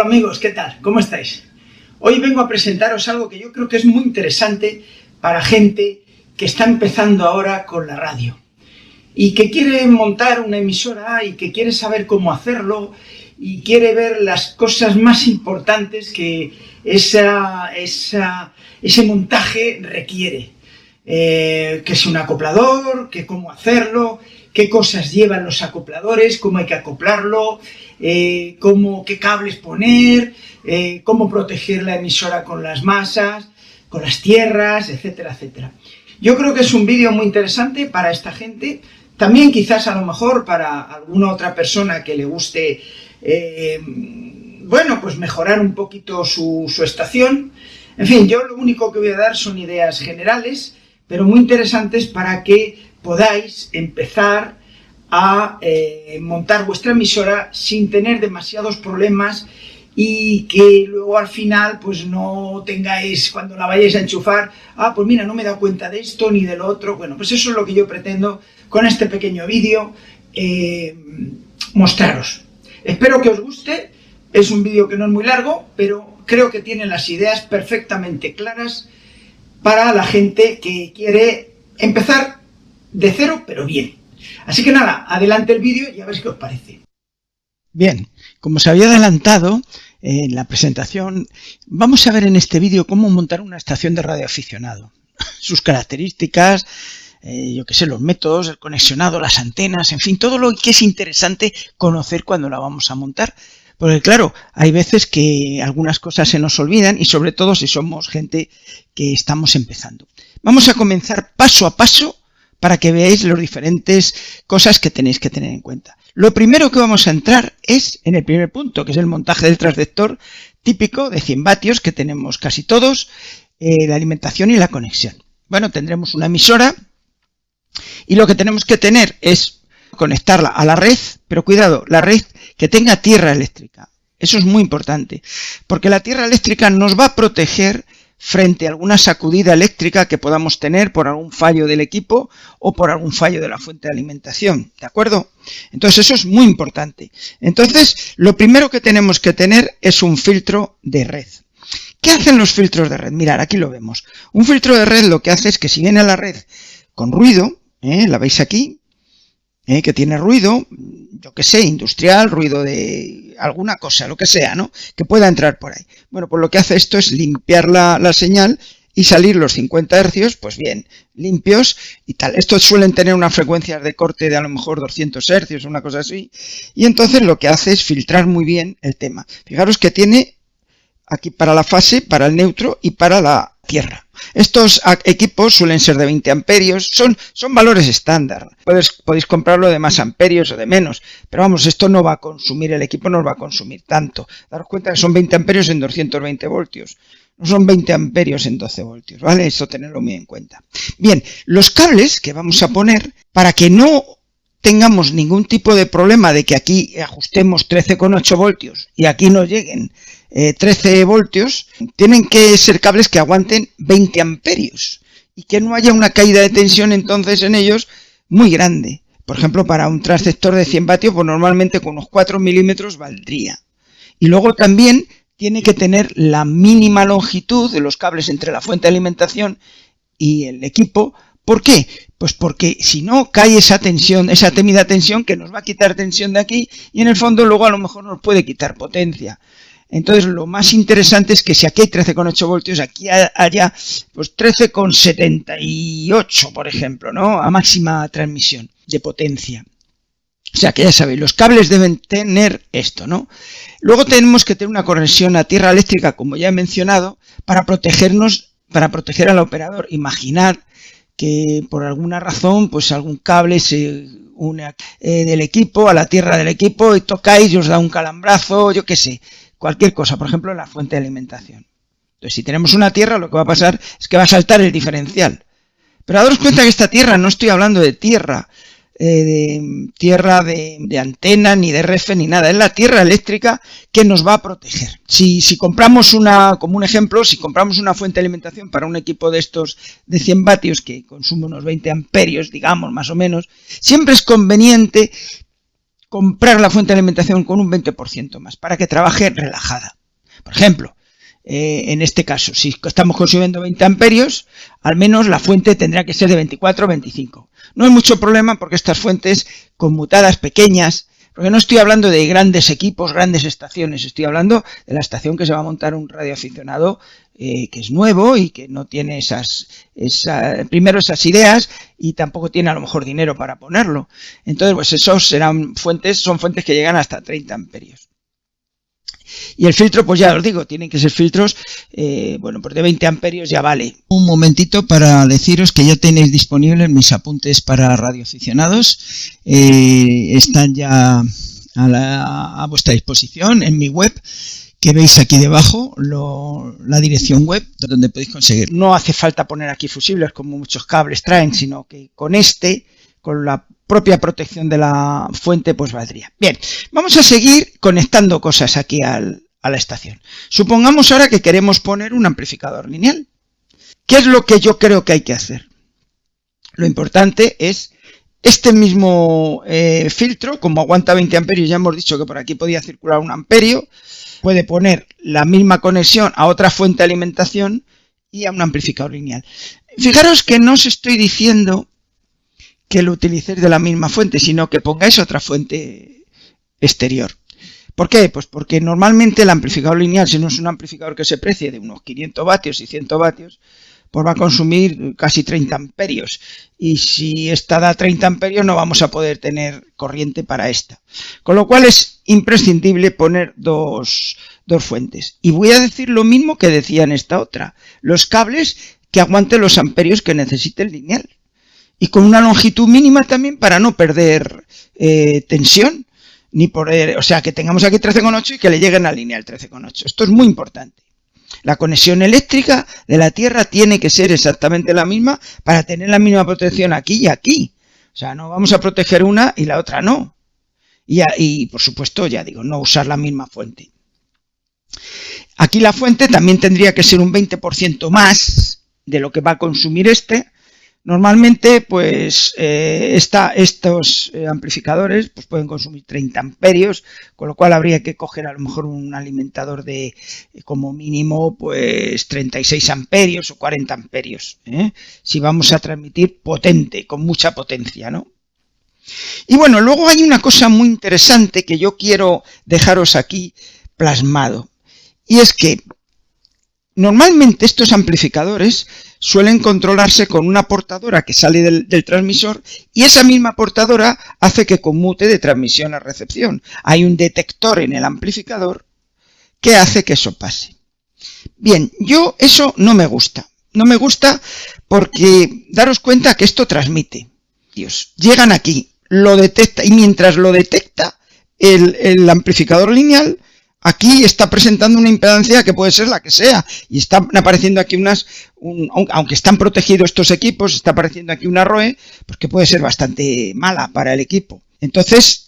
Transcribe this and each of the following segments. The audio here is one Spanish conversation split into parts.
Hola amigos, ¿qué tal? ¿Cómo estáis? Hoy vengo a presentaros algo que yo creo que es muy interesante para gente que está empezando ahora con la radio y que quiere montar una emisora y que quiere saber cómo hacerlo y quiere ver las cosas más importantes que ese montaje requiere. Que es un acoplador, que cómo hacerlo, qué cosas llevan los acopladores, cómo hay que acoplarlo, qué cables poner, cómo proteger la emisora con las masas, con las tierras, etcétera, etcétera. Yo creo que es un vídeo muy interesante para esta gente, también quizás a lo mejor para alguna otra persona que le guste, pues mejorar un poquito su estación. En fin, yo lo único que voy a dar son ideas generales, pero muy interesantes para que podáis empezar a montar vuestra emisora sin tener demasiados problemas y que luego al final pues no tengáis, cuando la vayáis a enchufar, pues mira, no me he dado cuenta de esto ni de lo otro. Bueno, pues eso es lo que yo pretendo con este pequeño vídeo mostraros. Espero que os guste, es un vídeo que no es muy largo, pero creo que tiene las ideas perfectamente claras para la gente que quiere empezar de cero, pero bien. Así que nada, adelante el vídeo y a ver qué os parece. Bien, como se había adelantado en la presentación, vamos a ver en este vídeo cómo montar una estación de radioaficionado. Sus características, yo qué sé, los métodos, el conexionado, las antenas, en fin, todo lo que es interesante conocer cuando la vamos a montar. Porque claro, hay veces que algunas cosas se nos olvidan y sobre todo si somos gente que estamos empezando. Vamos a comenzar paso a paso para que veáis las diferentes cosas que tenéis que tener en cuenta. Lo primero que vamos a entrar es en el primer punto, que es el montaje del transductor típico de 100 vatios que tenemos casi todos, la alimentación y la conexión. Bueno, tendremos una emisora y lo que tenemos que tener es conectarla a la red, pero cuidado, la red que tenga tierra eléctrica. Eso es muy importante, porque la tierra eléctrica nos va a proteger frente a alguna sacudida eléctrica que podamos tener por algún fallo del equipo o por algún fallo de la fuente de alimentación, ¿de acuerdo? Entonces eso es muy importante. Entonces, lo primero que tenemos que tener es un filtro de red. ¿Qué hacen los filtros de red? Mirad, aquí lo vemos. Un filtro de red lo que hace es que si viene a la red con ruido, la veis aquí, que tiene ruido, yo que sé, industrial, ruido de alguna cosa, lo que sea, ¿no? Que pueda entrar por ahí. Bueno, pues lo que hace esto es limpiar la señal y salir los 50 Hz, pues bien, limpios y tal. Estos suelen tener unas frecuencias de corte de a lo mejor 200 Hz, una cosa así, y entonces lo que hace es filtrar muy bien el tema. Fijaros que tiene aquí para la fase, para el neutro y para la tierra. Estos equipos suelen ser de 20 amperios, son valores estándar. Podéis comprarlo de más amperios o de menos, pero vamos, esto no va a consumir, el equipo no va a consumir tanto. Daros cuenta que son 20 amperios en 220 voltios, no son 20 amperios en 12 voltios, ¿vale? Esto tenerlo muy en cuenta. Bien, los cables que vamos a poner para que no tengamos ningún tipo de problema de que aquí ajustemos 13,8 voltios y aquí no lleguen 13 voltios, tienen que ser cables que aguanten 20 amperios y que no haya una caída de tensión entonces en ellos muy grande. Por ejemplo, para un transceptor de 100 vatios, pues normalmente con unos 4 milímetros valdría. Y luego también tiene que tener la mínima longitud de los cables entre la fuente de alimentación y el equipo. ¿Por qué? Pues porque si no cae esa tensión, esa temida tensión que nos va a quitar tensión de aquí y en el fondo luego a lo mejor nos puede quitar potencia. Entonces lo más interesante es que si aquí hay 13,8 voltios, aquí haya pues 13,78, por ejemplo, ¿no? A máxima transmisión de potencia. O sea que ya sabéis, los cables deben tener esto, ¿no? Luego tenemos que tener una conexión a tierra eléctrica, como ya he mencionado, para proteger al operador. Imaginad que por alguna razón, pues algún cable se une del equipo a la tierra del equipo y tocáis y os da un calambrazo, yo qué sé. Cualquier cosa, por ejemplo, en la fuente de alimentación. Entonces, si tenemos una tierra, lo que va a pasar es que va a saltar el diferencial. Pero daros cuenta que esta tierra, no estoy hablando de tierra de antena, ni de refe, ni nada. Es la tierra eléctrica que nos va a proteger. Si compramos como un ejemplo, si compramos una fuente de alimentación para un equipo de estos de 100 vatios que consume unos 20 amperios, digamos, más o menos, siempre es conveniente comprar la fuente de alimentación con un 20% más para que trabaje relajada. Por ejemplo, en este caso, si estamos consumiendo 20 amperios, al menos la fuente tendrá que ser de 24 o 25. No hay mucho problema porque estas fuentes conmutadas pequeñas, porque no estoy hablando de grandes equipos, grandes estaciones, estoy hablando de la estación que se va a montar un radioaficionado que es nuevo y que no tiene esas ideas y tampoco tiene a lo mejor dinero para ponerlo. Entonces, pues esos son fuentes que llegan hasta 30 amperios. Y el filtro, pues ya os digo, tienen que ser filtros, pues de 20 amperios ya vale. Un momentito para deciros que ya tenéis disponibles mis apuntes para radioaficionados. Están ya a vuestra disposición en mi web, que veis aquí debajo, la dirección web donde podéis conseguir. No hace falta poner aquí fusibles como muchos cables traen, sino que con la propia protección de la fuente, pues valdría. Bien, vamos a seguir conectando cosas aquí a la estación. Supongamos ahora que queremos poner un amplificador lineal. ¿Qué es lo que yo creo que hay que hacer? Lo importante es este mismo filtro, como aguanta 20 amperios, ya hemos dicho que por aquí podía circular 1 amperio, puede poner la misma conexión a otra fuente de alimentación y a un amplificador lineal. Fijaros que no os estoy diciendo que lo utilicéis de la misma fuente, sino que pongáis otra fuente exterior. ¿Por qué? Pues porque normalmente el amplificador lineal, si no es un amplificador que se precie de unos 500 vatios y 100 vatios, pues va a consumir casi 30 amperios. Y si esta da 30 amperios no vamos a poder tener corriente para esta. Con lo cual es imprescindible poner dos fuentes. Y voy a decir lo mismo que decía en esta otra. Los cables que aguanten los amperios que necesite el lineal. Y con una longitud mínima también para no perder tensión. O sea, que tengamos aquí 13,8 y que le lleguen al lineal 13,8. Esto es muy importante. La conexión eléctrica de la Tierra tiene que ser exactamente la misma para tener la misma protección aquí y aquí. O sea, no vamos a proteger una y la otra no. Y por supuesto, ya digo, no usar la misma fuente. Aquí la fuente también tendría que ser un 20% más de lo que va a consumir este. Normalmente, pues, estos amplificadores pues, pueden consumir 30 amperios, con lo cual habría que coger a lo mejor un alimentador de, como mínimo, pues 36 amperios o 40 amperios, si vamos a transmitir potente, con mucha potencia, ¿no? Y bueno, luego hay una cosa muy interesante que yo quiero dejaros aquí plasmado, y es que normalmente estos amplificadores suelen controlarse con una portadora que sale del transmisor y esa misma portadora hace que conmute de transmisión a recepción. Hay un detector en el amplificador que hace que eso pase. Bien, yo eso no me gusta. No me gusta porque daros cuenta que esto transmite. Llegan aquí, lo detecta y mientras lo detecta el amplificador lineal, aquí está presentando una impedancia que puede ser la que sea y están apareciendo aquí aunque están protegidos estos equipos, está apareciendo aquí una ROE, pues que puede ser bastante mala para el equipo. Entonces,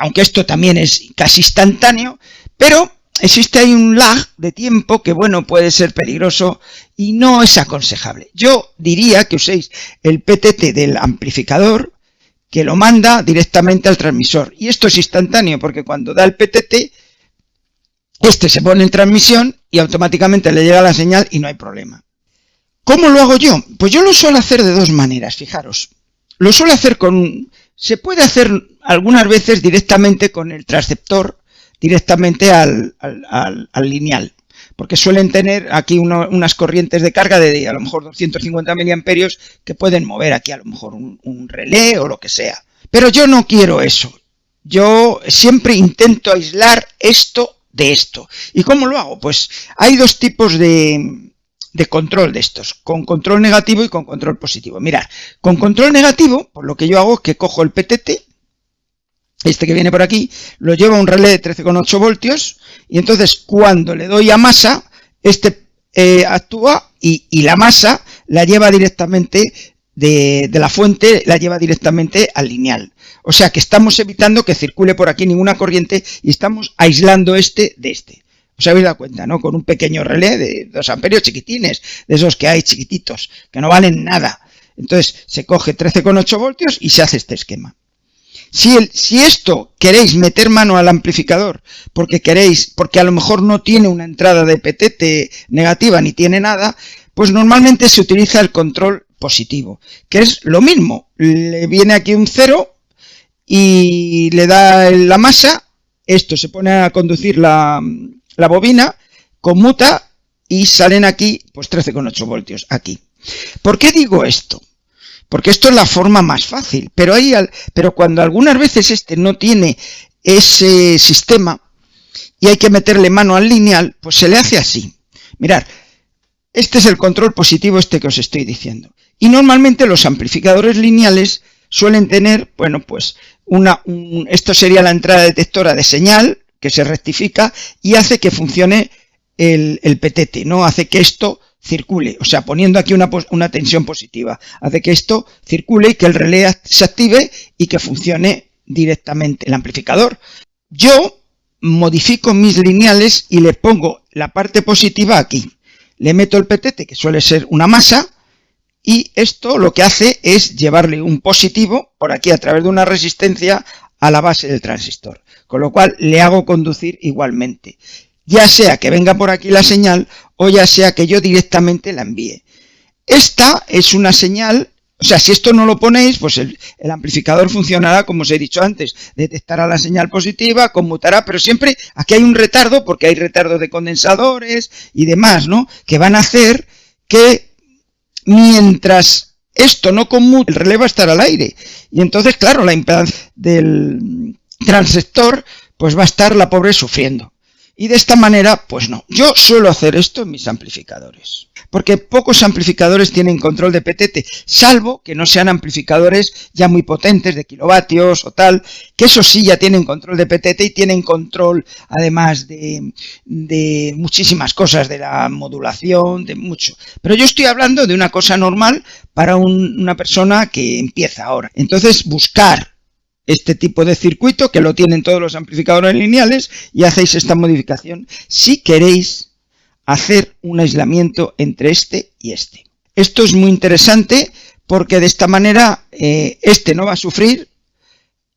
aunque esto también es casi instantáneo, pero existe ahí un lag de tiempo que, bueno, puede ser peligroso y no es aconsejable. Yo diría que uséis el PTT del amplificador que lo manda directamente al transmisor. Y esto es instantáneo porque cuando da el PTT, este se pone en transmisión y automáticamente le llega la señal y no hay problema. ¿Cómo lo hago yo? Pues yo lo suelo hacer de dos maneras, fijaros. Lo suelo hacer se puede hacer algunas veces directamente con el transceptor, directamente al lineal. Porque suelen tener aquí unas corrientes de carga de a lo mejor 250 miliamperios que pueden mover aquí a lo mejor un relé o lo que sea. Pero yo no quiero eso. Yo siempre intento aislar esto de esto. ¿Y cómo lo hago? Pues hay dos tipos de control de estos, con control negativo y con control positivo. Mirad, con control negativo, pues lo que yo hago es que cojo el PTT, este que viene por aquí, lo llevo a un relé de 13,8 voltios y entonces cuando le doy a masa, este actúa y la masa la lleva directamente de la fuente, la lleva directamente al lineal. O sea que estamos evitando que circule por aquí ninguna corriente y estamos aislando este de este. ¿Os habéis dado cuenta, no? Con un pequeño relé de 2 amperios chiquitines, de esos que hay chiquititos, que no valen nada. Entonces se coge 13,8 voltios y se hace este esquema. Si esto queréis meter mano al amplificador porque a lo mejor no tiene una entrada de PTT negativa ni tiene nada, pues normalmente se utiliza el control positivo, que es lo mismo. Le viene aquí un 0 y le da la masa, esto se pone a conducir la bobina, conmuta y salen aquí pues 13,8 voltios aquí. ¿Por qué digo esto? Porque esto es la forma más fácil, pero cuando algunas veces no tiene ese sistema y hay que meterle mano al lineal, pues se le hace así. Mirad, este es el control positivo que os estoy diciendo. Y normalmente los amplificadores lineales suelen tener, bueno, pues esto sería la entrada detectora de señal que se rectifica y hace que funcione el PTT, ¿no? Hace que esto circule, o sea, poniendo aquí una tensión positiva, hace que esto circule y que el relé se active y que funcione directamente el amplificador. Yo modifico mis lineales y le pongo la parte positiva aquí. Le meto el PTT, que suele ser una masa, y esto lo que hace es llevarle un positivo por aquí a través de una resistencia a la base del transistor, con lo cual le hago conducir igualmente, ya sea que venga por aquí la señal o ya sea que yo directamente la envíe. Esta es una señal, o sea, si esto no lo ponéis, pues el amplificador funcionará como os he dicho antes, detectará la señal positiva, conmutará, pero siempre aquí hay un retardo, porque hay retardo de condensadores y demás, ¿no? Que van a hacer que mientras esto no conmute, el relé va a estar al aire. Y entonces, claro, la impedancia del transistor, pues va a estar la pobre sufriendo. Y de esta manera, pues no. Yo suelo hacer esto en mis amplificadores, porque pocos amplificadores tienen control de PTT, salvo que no sean amplificadores ya muy potentes de kilovatios o tal, que eso sí ya tienen control de PTT y tienen control además de muchísimas cosas, de la modulación, de mucho. Pero yo estoy hablando de una cosa normal para una persona que empieza ahora. Entonces, buscar este tipo de circuito, que lo tienen todos los amplificadores lineales, y hacéis esta modificación si queréis hacer un aislamiento entre este y este. Esto es muy interesante porque de esta manera no va a sufrir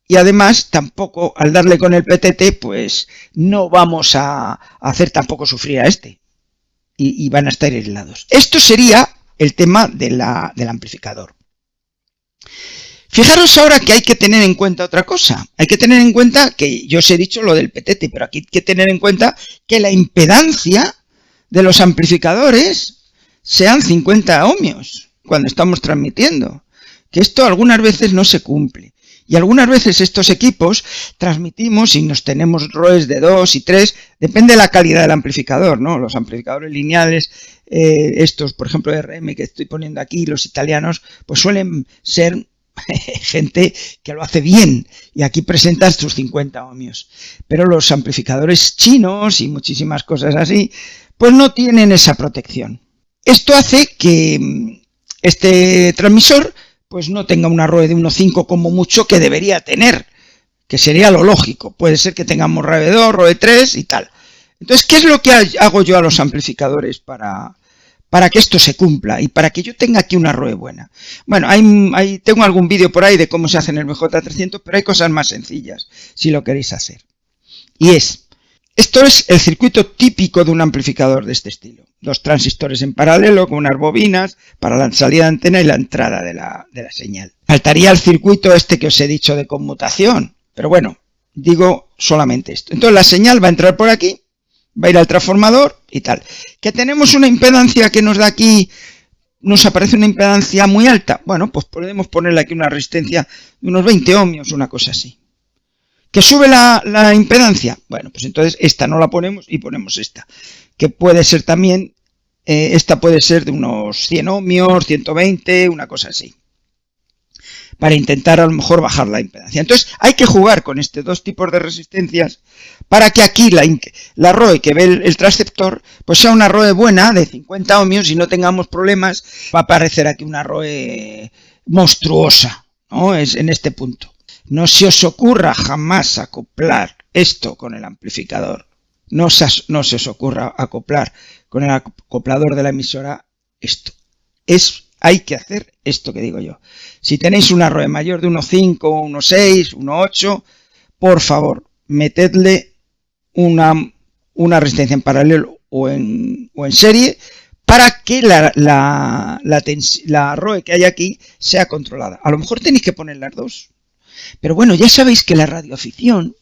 y además tampoco al darle con el PTT pues no vamos a hacer tampoco sufrir a y van a estar aislados. Esto sería el tema del amplificador. Fijaros ahora que hay que tener en cuenta otra cosa. Hay que tener en cuenta que yo os he dicho lo del PTT, pero aquí hay que tener en cuenta que la impedancia de los amplificadores sean 50 ohmios cuando estamos transmitiendo. Que esto algunas veces no se cumple. Y algunas veces estos equipos transmitimos y nos tenemos ROEs de 2 y 3, depende de la calidad del amplificador, ¿no? Los amplificadores lineales, estos por ejemplo de RM que estoy poniendo aquí, los italianos, pues suelen ser gente que lo hace bien y aquí presentas tus 50 ohmios, pero los amplificadores chinos y muchísimas cosas así pues no tienen esa protección. Esto hace que este transmisor pues no tenga una ROE de 1,5 como mucho que debería tener, que sería lo lógico. Puede ser que tengamos ROE 2, ROE 3 y tal. Entonces, ¿qué es lo que hago yo a los amplificadores para que esto se cumpla y para que yo tenga aquí una ROE buena? Bueno, tengo algún vídeo por ahí de cómo se hace en el BJ300, pero hay cosas más sencillas si lo queréis hacer. Y esto es el circuito típico de un amplificador de este estilo. Dos transistores en paralelo con unas bobinas para la salida de antena y la entrada de la señal. Faltaría el circuito que os he dicho de conmutación, pero bueno, digo solamente esto. Entonces la señal va a entrar por aquí, va a ir al transformador y tal. Que tenemos una impedancia que nos da aquí, nos aparece una impedancia muy alta. Bueno, pues podemos ponerle aquí una resistencia de unos 20 ohmios, una cosa así. ¿Que sube la impedancia? Bueno, pues entonces esta no la ponemos y ponemos esta. Que puede ser también, esta puede ser de unos 100 ohmios, 120, una cosa así. Para intentar a lo mejor bajar la impedancia. Entonces hay que jugar con estos dos tipos de resistencias para que aquí la ROE que ve el transceptor pues sea una ROE buena de 50 ohmios y no tengamos problemas. Va a aparecer aquí una ROE monstruosa, ¿no? Es en este punto. No se os ocurra jamás acoplar esto con el amplificador. No se os ocurra acoplar con el acoplador de la emisora esto. Es hay que hacer esto que digo yo. Si tenéis una ROE mayor de 1.5, 1.6, 1.8, por favor, metedle una resistencia en paralelo o en serie para que la ROE que hay aquí sea controlada. A lo mejor tenéis que poner las dos. Pero bueno, ya sabéis que la radioafición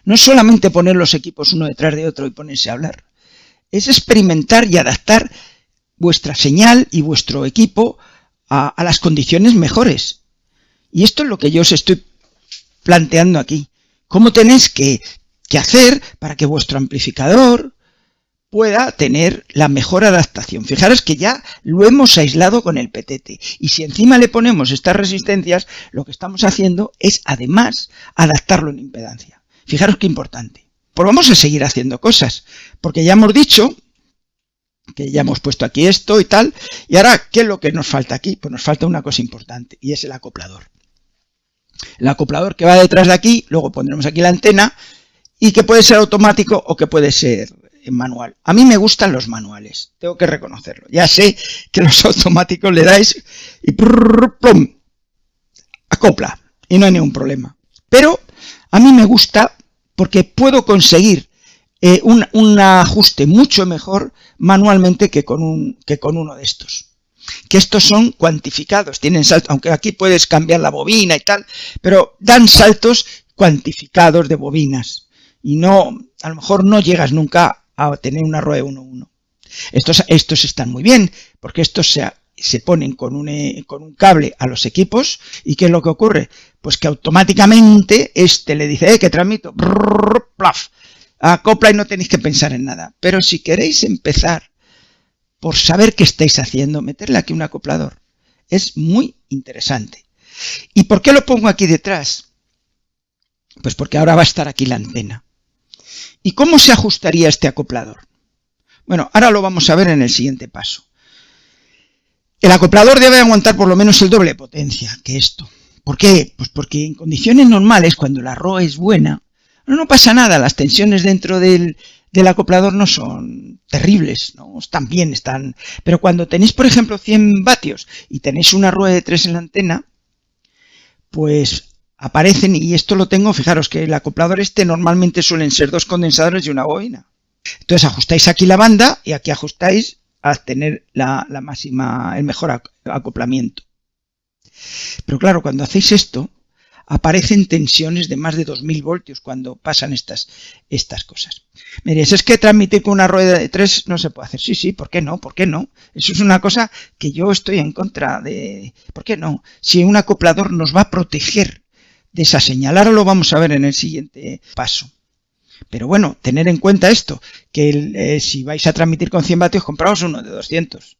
no es solamente poner los equipos uno detrás de otro y ponerse a hablar. Es experimentar y adaptar vuestra señal y vuestro equipo a las condiciones mejores. Y esto es lo que yo os estoy planteando aquí. ¿Cómo tenéis que hacer para que vuestro amplificador pueda tener la mejor adaptación? Fijaros que ya lo hemos aislado con el PTT. Y si encima le ponemos estas resistencias, lo que estamos haciendo es además adaptarlo en impedancia. Fijaros qué importante. Pues vamos a seguir haciendo cosas, porque ya hemos dicho que ya hemos puesto aquí esto y tal, y ahora, ¿qué es lo que nos falta aquí? Pues nos falta una cosa importante, y es el acoplador. El acoplador que va detrás de aquí, luego pondremos aquí la antena, y que puede ser automático o que puede ser manual. A mí me gustan los manuales, tengo que reconocerlo. Ya sé que los automáticos le dais y ¡plum! Acopla, y no hay ningún problema. Pero a mí me gusta porque puedo conseguir un ajuste mucho mejor manualmente que con uno de estos. Que estos son cuantificados, tienen saltos, aunque aquí puedes cambiar la bobina y tal, pero dan saltos cuantificados de bobinas. Y no, a lo mejor no llegas nunca a tener una ROE 1.1. Estos están muy bien, porque estos se ponen con un cable a los equipos. ¿Y qué es lo que ocurre? Pues que automáticamente le dice, que transmito, plaf, acopla y no tenéis que pensar en nada. Pero si queréis empezar por saber qué estáis haciendo, meterle aquí un acoplador. Es muy interesante. ¿Y por qué lo pongo aquí detrás? Pues porque ahora va a estar aquí la antena. ¿Y cómo se ajustaría este acoplador? Bueno, ahora lo vamos a ver en el siguiente paso. El acoplador debe aguantar por lo menos el doble de potencia que esto. ¿Por qué? Pues porque en condiciones normales, cuando la ROE es buena, no pasa nada, las tensiones dentro del acoplador no son terribles, ¿no? Están bien, pero cuando tenéis, por ejemplo, 100 vatios y tenéis una ROE de 3 en la antena, pues aparecen, y esto lo tengo, fijaros que el acoplador normalmente suelen ser 2 condensadores y una bobina. Entonces ajustáis aquí la banda y aquí ajustáis a tener el mejor acoplamiento. Pero claro, cuando hacéis esto, aparecen tensiones de más de 2000 voltios cuando pasan estas cosas. Me diréis, es que transmitir con una rueda de 3 no se puede hacer. Sí, ¿por qué no? ¿Por qué no? Eso es una cosa que yo estoy en contra de. ¿Por qué no? Si un acoplador nos va a proteger de esa señal. Ahora lo vamos a ver en el siguiente paso. Pero bueno, tener en cuenta esto, que si vais a transmitir con 100 vatios, compraos uno de 200.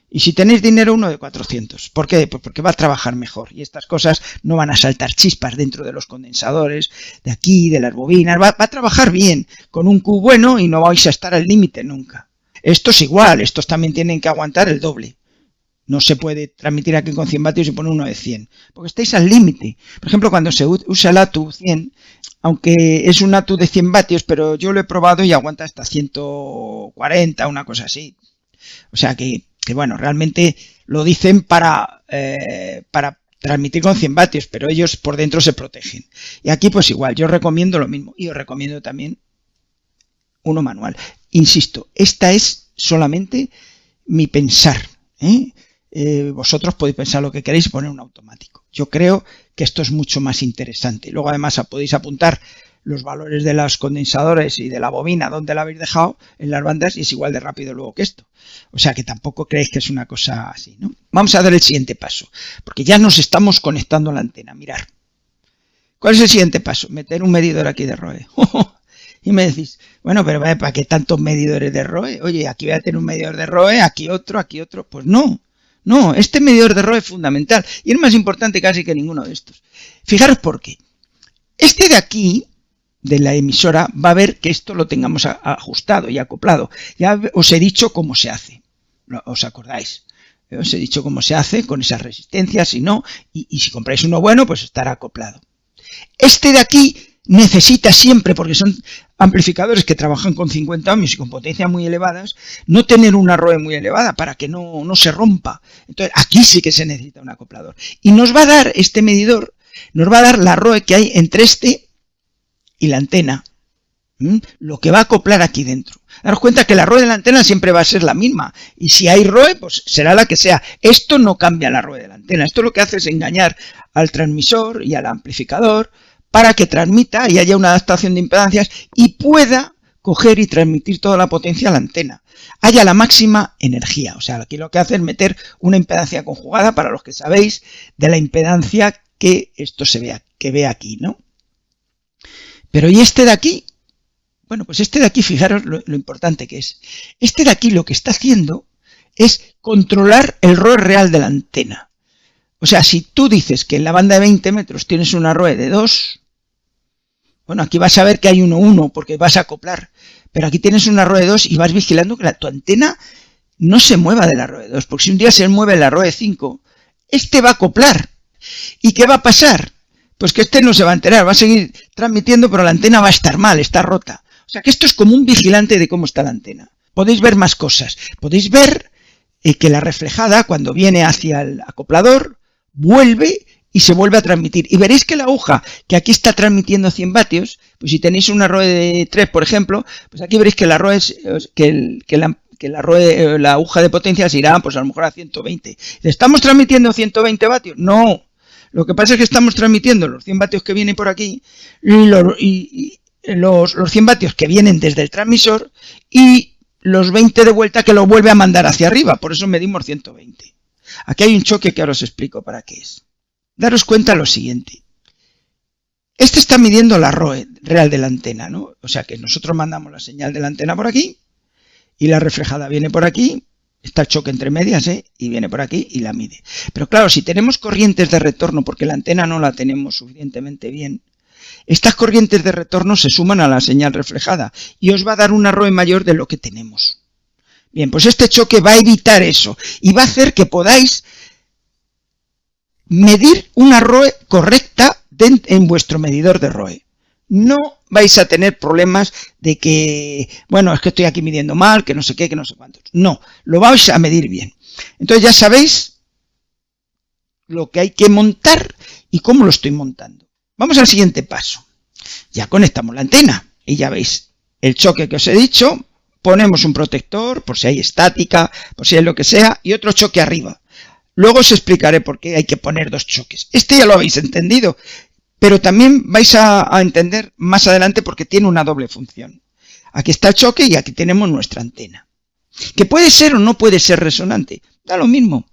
Y si tenéis dinero, uno de 400. ¿Por qué? Pues porque va a trabajar mejor. Y estas cosas no van a saltar chispas dentro de los condensadores, de aquí, de las bobinas. Va a trabajar bien, con un Q bueno, y no vais a estar al límite nunca. Estos igual, estos también tienen que aguantar el doble. No se puede transmitir aquí con 100 vatios y poner uno de 100, porque estáis al límite. Por ejemplo, cuando se usa el ATU 100, aunque es un ATU de 100 vatios, pero yo lo he probado y aguanta hasta 140, una cosa así. O sea que bueno, realmente lo dicen para transmitir con 100 vatios, pero ellos por dentro se protegen. Y aquí pues igual, yo recomiendo lo mismo, y os recomiendo también uno manual. Insisto, esta es solamente mi pensar, vosotros podéis pensar lo que queréis y poner un automático. Yo creo que esto es mucho más interesante. Luego además podéis apuntar los valores de los condensadores y de la bobina donde la habéis dejado en las bandas y es igual de rápido luego que esto. O sea que tampoco creéis que es una cosa así, ¿no? Vamos a dar el siguiente paso, porque ya nos estamos conectando a la antena. Mirar. ¿Cuál es el siguiente paso? Meter un medidor aquí de ROE. Y me decís, bueno, pero ¿para qué tantos medidores de ROE? Oye, aquí voy a tener un medidor de ROE, aquí otro. Pues no. No, este medidor de ROE es fundamental y es más importante casi que ninguno de estos. Fijaros por qué. Este de aquí, de la emisora, va a ver que esto lo tengamos ajustado y acoplado. Ya os he dicho cómo se hace. ¿Os acordáis? Os he dicho cómo se hace con esas resistencias, si no, y si compráis uno bueno, pues estará acoplado. Este de aquí necesita siempre, porque son amplificadores que trabajan con 50 ohmios y con potencias muy elevadas, no tener una ROE muy elevada para que no se rompa. Entonces aquí sí que se necesita un acoplador. Y nos va a dar este medidor, nos va a dar la ROE que hay entre este y la antena. Lo que va a acoplar aquí dentro. Daros cuenta que la ROE de la antena siempre va a ser la misma. Y si hay ROE, pues será la que sea. Esto no cambia la ROE de la antena. Esto lo que hace es engañar al transmisor y al amplificador para que transmita y haya una adaptación de impedancias y pueda coger y transmitir toda la potencia a la antena. Haya la máxima energía. O sea, aquí lo que hace es meter una impedancia conjugada, para los que sabéis, de la impedancia que esto se vea, que ve aquí, ¿no? Pero ¿y este de aquí? Bueno, pues este de aquí, fijaros lo importante que es. Este de aquí lo que está haciendo es controlar el ROE real de la antena. O sea, si tú dices que en la banda de 20 metros tienes una ROE de 2, bueno, aquí vas a ver que hay 1,1 porque vas a acoplar. Pero aquí tienes una ROE de 2 y vas vigilando que tu antena no se mueva de la ROE 2. Porque si un día se mueve la ROE 5, este va a acoplar. ¿Y qué va a pasar? Pues que este no se va a enterar, va a seguir transmitiendo, pero la antena va a estar mal, está rota. O sea que esto es como un vigilante de cómo está la antena. Podéis ver más cosas. Podéis ver que la reflejada, cuando viene hacia el acoplador, vuelve y se vuelve a transmitir. Y veréis que la aguja, que aquí está transmitiendo 100 vatios, pues si tenéis una ROE de 3, por ejemplo, pues aquí veréis que la ROE es, la aguja de potencia se irá, pues a lo mejor a 120. ¿Estamos transmitiendo 120 vatios? No. Lo que pasa es que estamos transmitiendo los 100 vatios que vienen por aquí y los 100 vatios que vienen desde el transmisor y los 20 de vuelta que lo vuelve a mandar hacia arriba. Por eso medimos 120. Aquí hay un choque que ahora os explico para qué es. Daros cuenta lo siguiente. Este está midiendo la ROE real de la antena, ¿no? O sea que nosotros mandamos la señal de la antena por aquí y la reflejada viene por aquí. Está el choque entre medias, y viene por aquí y la mide. Pero claro, si tenemos corrientes de retorno, porque la antena no la tenemos suficientemente bien, estas corrientes de retorno se suman a la señal reflejada y os va a dar una ROE mayor de lo que tenemos. Bien, pues este choque va a evitar eso y va a hacer que podáis medir una ROE correcta en vuestro medidor de ROE. No vais a tener problemas de que, bueno, es que estoy aquí midiendo mal, que no sé qué, que no sé cuántos. No, lo vais a medir bien. Entonces ya sabéis lo que hay que montar y cómo lo estoy montando. Vamos al siguiente paso. Ya conectamos la antena y ya veis el choque que os he dicho. Ponemos un protector por si hay estática, por si hay lo que sea, y otro choque arriba. Luego os explicaré por qué hay que poner dos choques. Este ya lo habéis entendido. Pero también vais a entender más adelante porque tiene una doble función. Aquí está el choque y aquí tenemos nuestra antena. Que puede ser o no puede ser resonante. Da lo mismo.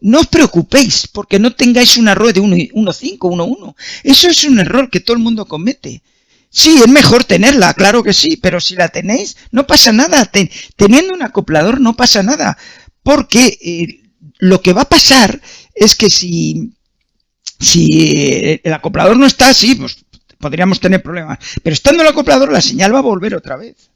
No os preocupéis porque no tengáis una ROE de 1,5, 1,1. Eso es un error que todo el mundo comete. Sí, es mejor tenerla, claro que sí, pero si la tenéis no pasa nada. Teniendo un acoplador no pasa nada. Porque lo que va a pasar es que si el acoplador no está así, pues podríamos tener problemas. Pero estando el acoplador, la señal va a volver otra vez.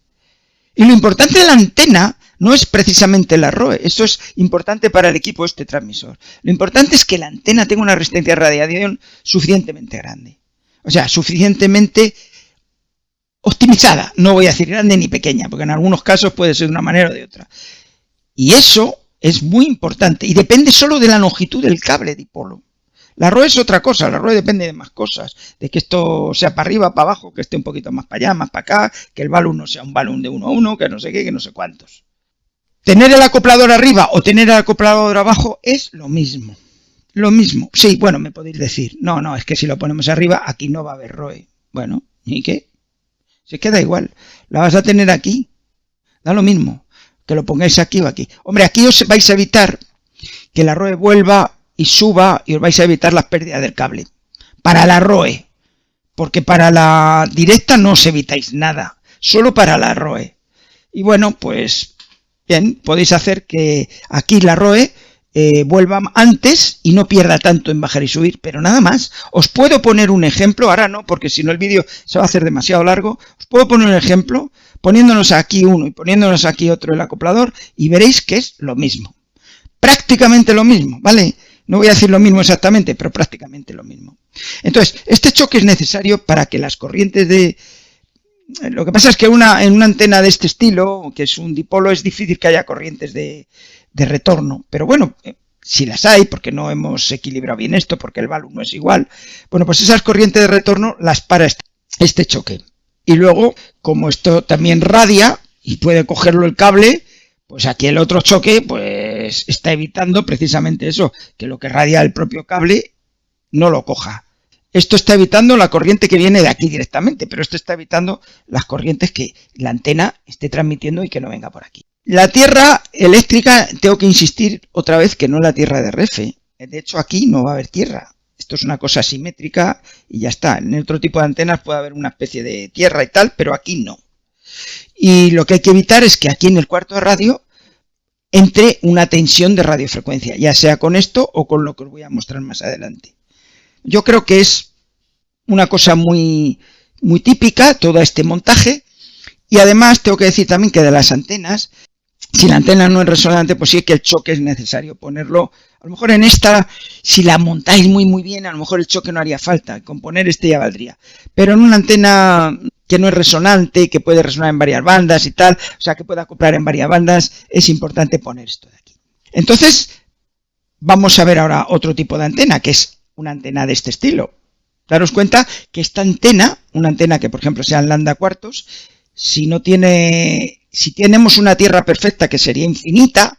Y lo importante de la antena no es precisamente la ROE. Eso es importante para el equipo este transmisor. Lo importante es que la antena tenga una resistencia de radiación suficientemente grande. O sea, suficientemente optimizada. No voy a decir grande ni pequeña, porque en algunos casos puede ser de una manera o de otra. Y eso es muy importante. Y depende solo de la longitud del cable dipolo. La ROE es otra cosa, la ROE depende de más cosas, de que esto sea para arriba, para abajo, que esté un poquito más para allá, más para acá, que el balón no sea un balón de 1,1, que no sé qué, que no sé cuántos. Tener el acoplador arriba o tener el acoplador abajo es lo mismo. Lo mismo. Sí, bueno, me podéis decir, no, es que si lo ponemos arriba, aquí no va a haber ROE. Bueno, ¿y qué? Se queda igual. La vas a tener aquí. Da lo mismo, que lo pongáis aquí o aquí. Hombre, aquí os vais a evitar que la ROE vuelva y suba y os vais a evitar las pérdidas del cable. Para la ROE. Porque para la directa no os evitáis nada. Solo para la ROE. Y bueno, pues bien, podéis hacer que aquí la ROE vuelva antes y no pierda tanto en bajar y subir. Pero nada más. Os puedo poner un ejemplo. Ahora no, porque si no el vídeo se va a hacer demasiado largo. Os puedo poner un ejemplo poniéndonos aquí uno y poniéndonos aquí otro el acoplador y veréis que es lo mismo. Prácticamente lo mismo, ¿vale? No voy a decir lo mismo exactamente, pero prácticamente lo mismo. Entonces, este choque es necesario para que las corrientes de... Lo que pasa es que en una antena de este estilo, que es un dipolo, es difícil que haya corrientes de retorno. Pero bueno, si las hay, porque no hemos equilibrado bien esto, porque el valor no es igual, bueno, pues esas corrientes de retorno las para este choque. Y luego, como esto también radia y puede cogerlo el cable, pues aquí el otro choque pues está evitando precisamente eso, que lo que radia el propio cable no lo coja. Esto está evitando la corriente que viene de aquí directamente, pero esto está evitando las corrientes que la antena esté transmitiendo y que no venga por aquí. La tierra eléctrica, tengo que insistir otra vez que no es la tierra de RF. De hecho, aquí no va a haber tierra. Esto es una cosa simétrica y ya está. En otro tipo de antenas puede haber una especie de tierra y tal, pero aquí no. Y lo que hay que evitar es que aquí en el cuarto de radio entre una tensión de radiofrecuencia, ya sea con esto o con lo que os voy a mostrar más adelante. Yo creo que es una cosa muy típica todo este montaje, y además tengo que decir también que de las antenas, si la antena no es resonante, pues sí que el choque es necesario ponerlo. A lo mejor en esta, si la montáis muy bien, a lo mejor el choque no haría falta, con poner este ya valdría. Pero en una antena que no es resonante, que puede resonar en varias bandas y tal, o sea, que pueda acoplar en varias bandas, es importante poner esto de aquí. Entonces, vamos a ver ahora otro tipo de antena, que es una antena de este estilo. Daros cuenta que esta antena, una antena que por ejemplo sea en lambda cuartos, si tenemos una tierra perfecta que sería infinita,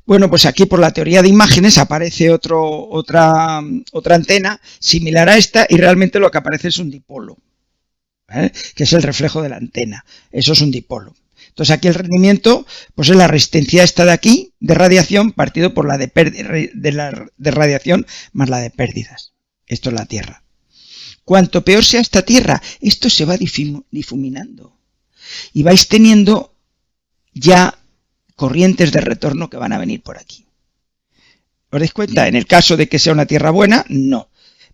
bueno, pues aquí por la teoría de imágenes aparece otra antena similar a esta y realmente lo que aparece es un dipolo, ¿vale? Que es el reflejo de la antena. Eso es un dipolo. Entonces aquí el rendimiento pues es la resistencia esta de aquí de radiación partido por la de radiación más la de pérdidas. Esto es la tierra. Cuanto peor sea esta tierra, esto se va difuminando y vais teniendo ya corrientes de retorno que van a venir por aquí. ¿Os dais cuenta? En el caso de que sea una tierra buena, no.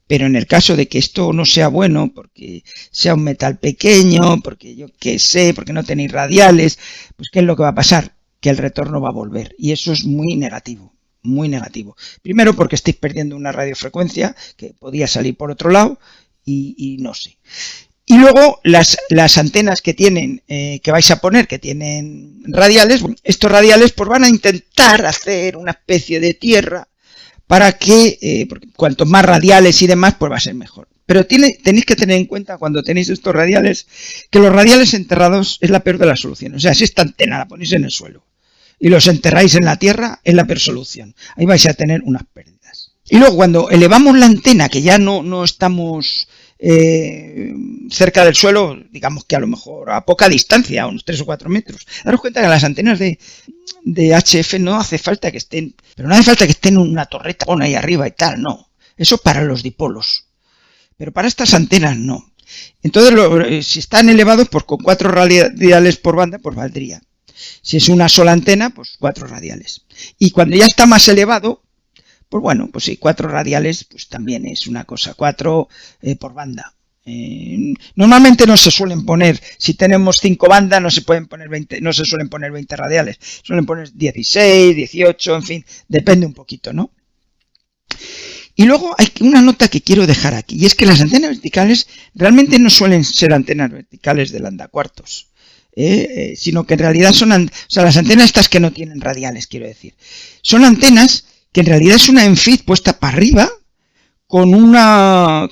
Pero en el caso de que esto no sea bueno, porque sea un metal pequeño, porque yo qué sé, porque no tenéis radiales, pues ¿qué es lo que va a pasar? Que el retorno va a volver. Y eso es muy negativo, muy negativo. Primero porque estáis perdiendo una radiofrecuencia que podía salir por otro lado y no sé. Y luego las antenas que tienen, que vais a poner, que tienen radiales, estos radiales pues van a intentar hacer una especie de tierra para que, porque cuanto más radiales y demás, pues va a ser mejor. Pero tenéis que tener en cuenta cuando tenéis estos radiales, que los radiales enterrados es la peor de las soluciones. O sea, si esta antena la ponéis en el suelo y los enterráis en la tierra, es la peor solución. Ahí vais a tener unas pérdidas. Y luego cuando elevamos la antena, que ya no estamos cerca del suelo, digamos que a lo mejor a poca distancia, a unos 3 o 4 metros, daros cuenta que las antenas de HF no hace falta que estén, pero no hace falta que estén en una torreta ahí arriba y tal, no. Eso para los dipolos. Pero para estas antenas no. Entonces, si están elevados, pues con 4 radiales por banda, pues valdría. Si es una sola antena, pues 4 radiales. Y cuando ya está más elevado, pues bueno, pues sí, 4 radiales, pues también es una cosa, 4 por banda. Normalmente no se suelen poner, si tenemos 5 bandas, no se suelen poner 20 radiales, suelen poner 16, 18, en fin, depende un poquito, ¿no? Y luego hay una nota que quiero dejar aquí, y es que las antenas verticales realmente no suelen ser antenas verticales de lambda cuartos, sino que en realidad son, las antenas estas que no tienen radiales, quiero decir, son antenas que en realidad es una ENFID puesta para arriba con una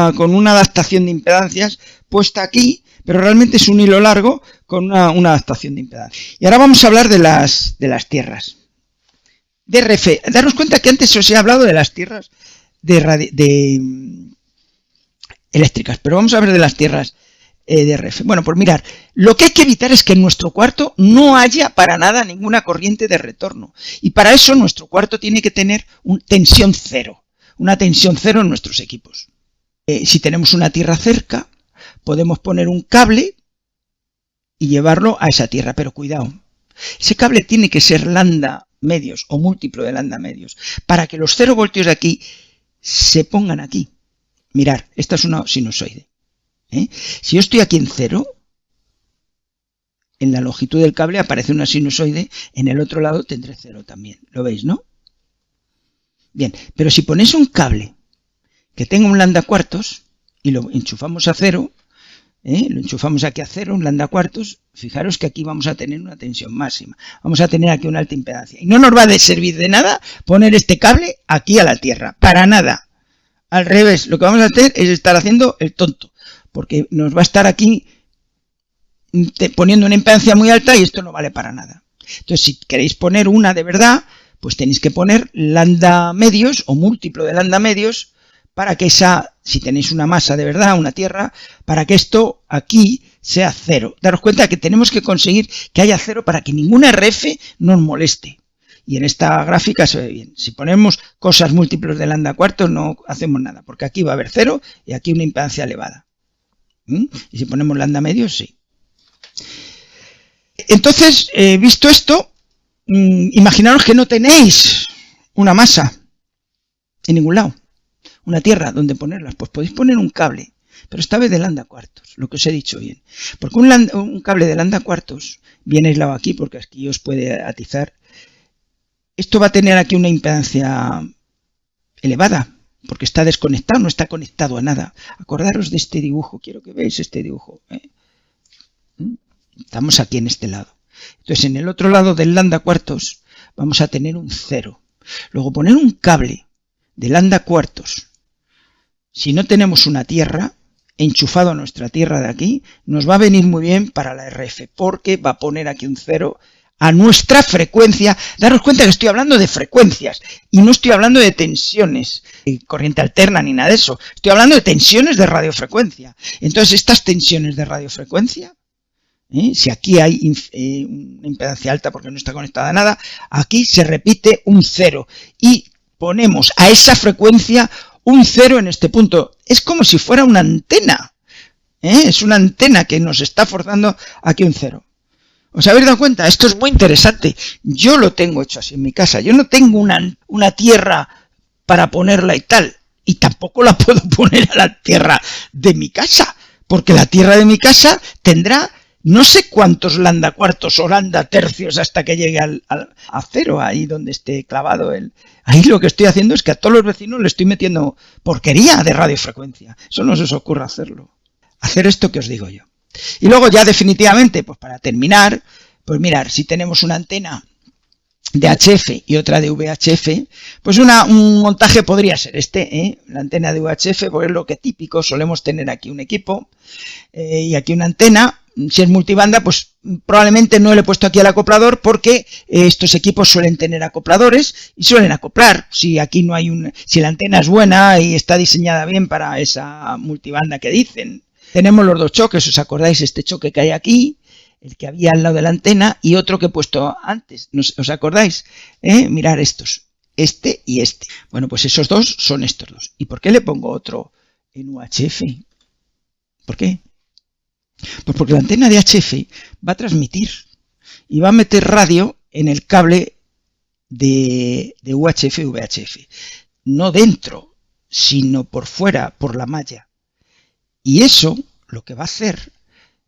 adaptación de impedancias puesta aquí, pero realmente es un hilo largo con una adaptación de impedancia. Y ahora vamos a hablar de las tierras de RF. Daros cuenta que antes os he hablado de las tierras eléctricas, pero vamos a ver de las tierras de RF. Bueno, pues mirar, lo que hay que evitar es que en nuestro cuarto no haya para nada ninguna corriente de retorno. Y para eso nuestro cuarto tiene que tener tensión cero. Una tensión cero en nuestros equipos. Si tenemos una tierra cerca, podemos poner un cable y llevarlo a esa tierra, pero cuidado. Ese cable tiene que ser lambda medios o múltiplo de lambda medios para que los 0 voltios de aquí se pongan aquí. Mirad, esta es una sinusoide. Si yo estoy aquí en 0, en la longitud del cable aparece una sinusoide, en el otro lado tendré 0 también. ¿Lo veis, no? Bien, pero si ponéis un cable que tenga un lambda cuartos y lo enchufamos a cero, lo enchufamos aquí a cero, un lambda cuartos, fijaros que aquí vamos a tener una tensión máxima. Vamos a tener aquí una alta impedancia. Y no nos va a servir de nada poner este cable aquí a la Tierra. Para nada. Al revés, lo que vamos a hacer es estar haciendo el tonto. Porque nos va a estar aquí poniendo una impedancia muy alta y esto no vale para nada. Entonces, si queréis poner una de verdad, pues tenéis que poner lambda medios o múltiplo de lambda medios para que si tenéis una masa de verdad, una tierra, para que esto aquí sea cero. Daros cuenta que tenemos que conseguir que haya cero para que ninguna RF nos moleste. Y en esta gráfica se ve bien. Si ponemos cosas múltiplos de lambda cuartos no hacemos nada, porque aquí va a haber cero y aquí una impedancia elevada. Y si ponemos lambda medios, sí. Entonces, visto esto, imaginaros que no tenéis una masa en ningún lado. Una tierra donde ponerlas, pues podéis poner un cable, pero esta vez de lambda cuartos, lo que os he dicho bien. Porque un cable de lambda cuartos, bien aislado aquí, porque aquí os puede atizar, esto va a tener aquí una impedancia elevada, porque está desconectado, no está conectado a nada. Acordaros de este dibujo, quiero que veáis este dibujo. Estamos aquí en este lado. Entonces en el otro lado del lambda cuartos vamos a tener un cero. Luego poner un cable de lambda cuartos. Si no tenemos una tierra, enchufado a nuestra tierra de aquí, nos va a venir muy bien para la RF, porque va a poner aquí un cero a nuestra frecuencia. Daros cuenta que estoy hablando de frecuencias y no estoy hablando de tensiones, corriente alterna ni nada de eso. Estoy hablando de tensiones de radiofrecuencia. Entonces estas tensiones de radiofrecuencia, si aquí hay una impedancia alta porque no está conectada a nada, aquí se repite un cero y ponemos a esa frecuencia un cero en este punto. Es como si fuera una antena. Es una antena que nos está forzando aquí un cero. ¿Os habéis dado cuenta? Esto es muy interesante. Yo lo tengo hecho así en mi casa. Yo no tengo una tierra para ponerla y tal. Y tampoco la puedo poner a la tierra de mi casa. Porque la tierra de mi casa tendrá no sé cuántos lambda cuartos o lambda tercios hasta que llegue a cero, ahí donde esté clavado el... Ahí lo que estoy haciendo es que a todos los vecinos le estoy metiendo porquería de radiofrecuencia. Eso no se os ocurre hacerlo. Hacer esto que os digo yo. Y luego ya definitivamente, pues para terminar, pues mirar, si tenemos una antena de HF y otra de VHF, pues un montaje podría ser este, la antena de VHF, porque es lo que típico, solemos tener aquí un equipo y aquí una antena. Si es multibanda, pues probablemente no le he puesto aquí el acoplador porque estos equipos suelen tener acopladores y suelen acoplar. Si aquí no hay si la antena es buena y está diseñada bien para esa multibanda que dicen. Tenemos los dos choques, ¿os acordáis? Este choque que hay aquí, el que había al lado de la antena y otro que he puesto antes, ¿os acordáis? Mirad estos, este y este. Bueno, pues esos dos son estos dos. ¿Y por qué le pongo otro en UHF? ¿Por qué? Pues porque la antena de HF va a transmitir y va a meter radio en el cable de UHF y VHF. No dentro, sino por fuera, por la malla. Y eso lo que va a hacer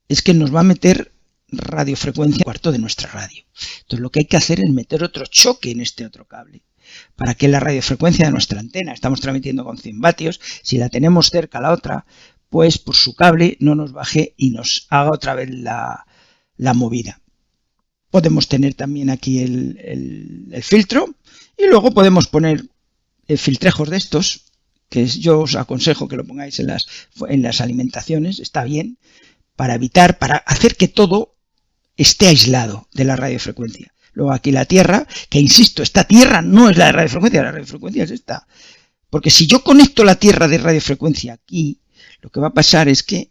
es que nos va a meter radiofrecuencia cuarto de nuestra radio. Entonces lo que hay que hacer es meter otro choque en este otro cable para que la radiofrecuencia de nuestra antena, estamos transmitiendo con 100 vatios, si la tenemos cerca a la otra, pues por su cable no nos baje y nos haga otra vez la movida. Podemos tener también aquí el filtro y luego podemos poner filtrejos de estos, que yo os aconsejo que lo pongáis en las alimentaciones, está bien, para hacer que todo esté aislado de la radiofrecuencia. Luego aquí la tierra, que insisto, esta tierra no es la radiofrecuencia es esta. Porque si yo conecto la tierra de radiofrecuencia aquí, lo que va a pasar es que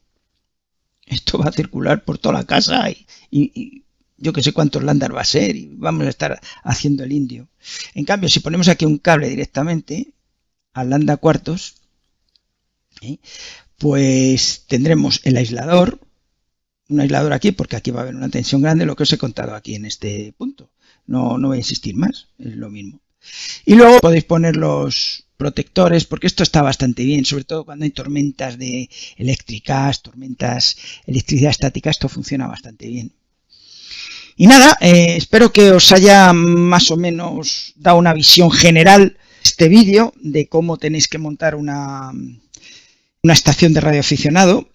esto va a circular por toda la casa y yo que sé cuántos lambdas va a ser y vamos a estar haciendo el indio. En cambio, si ponemos aquí un cable directamente al lambda cuartos, pues tendremos el aislador, un aislador aquí porque aquí va a haber una tensión grande, lo que os he contado aquí en este punto. No voy a insistir más, es lo mismo. Y luego podéis poner los protectores, porque esto está bastante bien, sobre todo cuando hay tormentas eléctricas, tormentas electricidad estática, esto funciona bastante bien. Y nada, espero que os haya más o menos dado una visión general este vídeo de cómo tenéis que montar una estación de radioaficionado,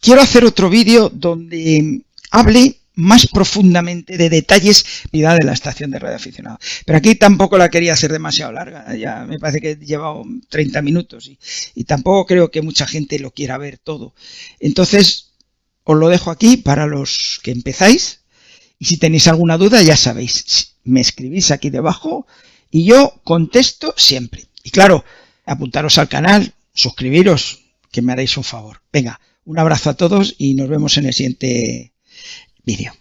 quiero hacer otro vídeo donde hable más profundamente de detalles de la estación de radioaficionado. Pero aquí tampoco la quería hacer demasiado larga, ya me parece que he llevado 30 minutos y tampoco creo que mucha gente lo quiera ver todo. Entonces, os lo dejo aquí para los que empezáis y si tenéis alguna duda ya sabéis, me escribís aquí debajo y yo contesto siempre. Y claro, apuntaros al canal, suscribiros, que me haréis un favor. Venga, un abrazo a todos y nos vemos en el siguiente vídeo.